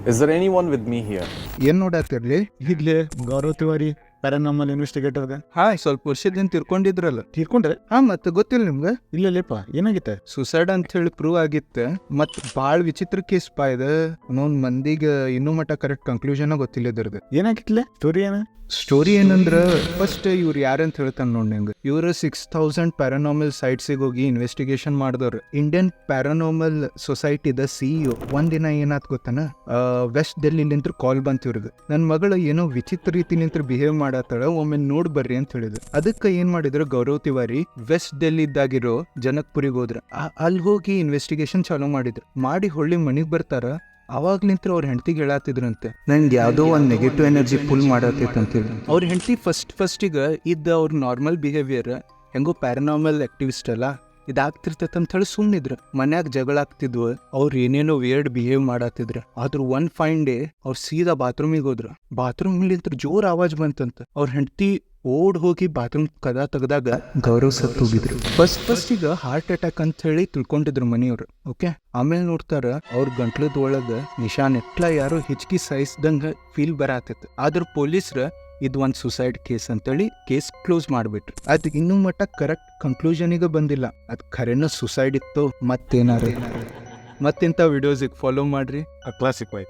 Is there anyone with me here? ಏನ್ ನೋಡತ್ತಿರ್ಲಿ idli Gaurav Tiwari ಪ್ಯಾರಾನಾಮಲ್ investigator ಸ್ವಲ್ಪ ವರ್ಷದಿಂದ ತಿರ್ಕೊಂಡಿದ್ರಲ್ಲ ತೀರ್ಕೊಂಡ್ರೆ ಮತ್ತೆ ಗೊತ್ತಿಲ್ಲ ನಿಮ್ಗೆ ಇಲ್ಲಲೇಪ ಏನಾಗಿತ್ತ ಸುಸೈಡ್ ಅಂತ ಹೇಳಿ ಪ್ರೂವ್ ಆಗಿತ್ತ ಮತ್ ಬಾಳ್ ವಿಚಿತ್ರ ಕೇಸ್ ಪಾ ಇದ ಇನ್ನೊಂದ್ ಮಂದಿಗ ಇನ್ನೂ ಮಟ್ಟ ಕರೆಕ್ಟ್ ಕನ್ಕ್ಲೂಷನ್ ಗೊತ್ತಿಲ್ಲ ಇದ್ರದ್ದು. ಏನಾಗಿತ್ಲೆ ಸ್ಟೋರಿ ಏನ ಸ್ಟೋರಿ ಏನಂದ್ರ ಫಸ್ಟ್ ಇವ್ರು ಯಾರಂತ ಹೇಳ್ತಾನ ನೋಡ್ ನಿಂಗೆ. ಇವ್ರು 6,000 ಪ್ಯಾರಾನಾಮಲ್ ಸೈಟ್ಸಿಗೆ ಹೋಗಿ ಇನ್ವೆಸ್ಟಿಗೇಷನ್ ಮಾಡಿದವ್ರು. ಇಂಡಿಯನ್ ಪ್ಯಾರಾನಾಮಲ್ ಸೊಸೈಟಿದ CEO ಒಂದಿನ ಏನಾತ್ ಗೊತ್ತನ, ವೆಸ್ಟ್ ಡೆಲ್ಲಿಲಿಂತ್ರ ಕಾಲ್ ಬಂತ ಇವ್ರಿಗೆ, ನನ್ ಮಗಳು ಏನೋ ವಿಚಿತ್ರ ರೀತಿಲಿಂತ್ರ ಬಿಹೇವ್ ಮಾಡತ್ತಾಳ, ಒಮ್ಮೆ ನೋಡ್ ಬರ್ರಿ ಅಂತ ಹೇಳಿದ್ರು. ಅದಕ್ಕೆ ಏನ್ ಮಾಡಿದ್ರು ಗೌರವ್ ತಿವಾರಿ ವೆಸ್ಟ್ ಡೆಲ್ಲಿದ್ದಾಗಿರೋ ಜನಕ್ಪುರಿಗೆ ಹೋದ್ರ. ಅಲ್ಲಿ ಹೋಗಿ ಇನ್ವೆಸ್ಟಿಗೇಷನ್ ಚಾಲೂ ಮಾಡಿದ್ರು. ಮಾಡಿ ಹೊಳ್ಳಿ ಮನಿಗ್ ಬರ್ತಾರ. ಅವಾಗ್ಲಿಂತ್ರ ಅವ್ರ ಹೆಂಡತಿಗೆ ಹೇಳತ್ತಿದ್ರಂತೆ, ನಂಗೆ ಯಾವ್ದೋ ಒಂದ್ ನೆಗೆಟಿವ್ ಎನರ್ಜಿ ಫುಲ್ ಮಾಡತ್ತೈತೆ ಅಂತೇಳಿ. ಅವ್ರ ಹೆಂಡತಿ ಫಸ್ಟಿಗ ಇದ್ದ ಅವ್ರ ನಾರ್ಮಲ್ ಬಿಹೇವಿಯರ್ ಹೆಂಗೋ ಪ್ಯಾರಾನಾರ್ಮಲ್ ಆಕ್ಟಿವಿಸ್ಟ್ ಅಲ್ಲ ಇದಾಗ್ತಿರ್ತೈತೆ ಅಂತ ಹೇಳಿ ಸುಮ್ಮನಿದ್ರು. ಮನ್ಯಾಗ ಜಗಳ ಆಗ್ತಿದ್ವು, ಅವ್ರು ಏನೇನೋ ವೇರ್ಡ್ ಬಿಹೇವ್ ಮಾಡತ್ತಿದ್ರು. ಆದ್ರೂ ಒನ್ ಫೈನ್ ಡೇ ಅವ್ರು ಸೀದಾ ಬಾತ್ರೂಮಿಗೆ ಹೋದ್ರು. ಬಾತ್ರೂಮ್ಲಿಂತ್ರ ಜೋರ್ ಆವಾಜ್ ಬಂತಂತ. ಅವ್ರ ಹೆಂಡತಿ ಓಡ್ ಹೋಗಿ ಬಾತ್ರೂಮ್ ಕದ ತೆಗ್ದಾಗ ಗೌರವ್ ಸತ್ತು ಹೋಗಿದ್ರು. ಫಸ್ಟಿಗ ಹಾರ್ಟ್ ಅಟ್ಯಾಕ್ ಅಂತ ಹೇಳಿ ತಿಳ್ಕೊಂಡಿದ್ರು ಮನೆಯವ್ರು. ಓಕೆ, ಆಮೇಲೆ ನೋಡ್ತಾರ ಅವ್ರ ಗಂಟ್ಲದ ಒಳಗ ನಿಶಾನ್ ಎಟ್ಲ ಯಾರೋ ಹಿಚ್ಕಿ ಸಾಯಿಸ್ದಂಗ ಫೀಲ್ ಬರತ್ತಿತ್ತು. ಆದ್ರ ಪೊಲೀಸ್ರ ಇದು ಒಂದ್ ಸುಸೈಡ್ ಕೇಸ್ ಅಂತೇಳಿ ಕೇಸ್ ಕ್ಲೋಸ್ ಮಾಡ್ಬಿಟ್ರು. ಅದ್ ಇನ್ನೂ ಮಟ್ಟ ಕರೆಕ್ಟ್ ಕನ್ಕ್ಲೂಷನಿಗೆ ಬಂದಿಲ್ಲ, ಅದ್ ಖರೇನ ಸುಸೈಡ್ ಇತ್ತು ಮತ್ತೇನಾರ. ಮತ್ತಿಂಥ ವಿಡಿಯೋಸಿಗೆ ಫಾಲೋ ಮಾಡ್ರಿ ಕ್ಲಾಸಿಕ್ ವೈಫ್.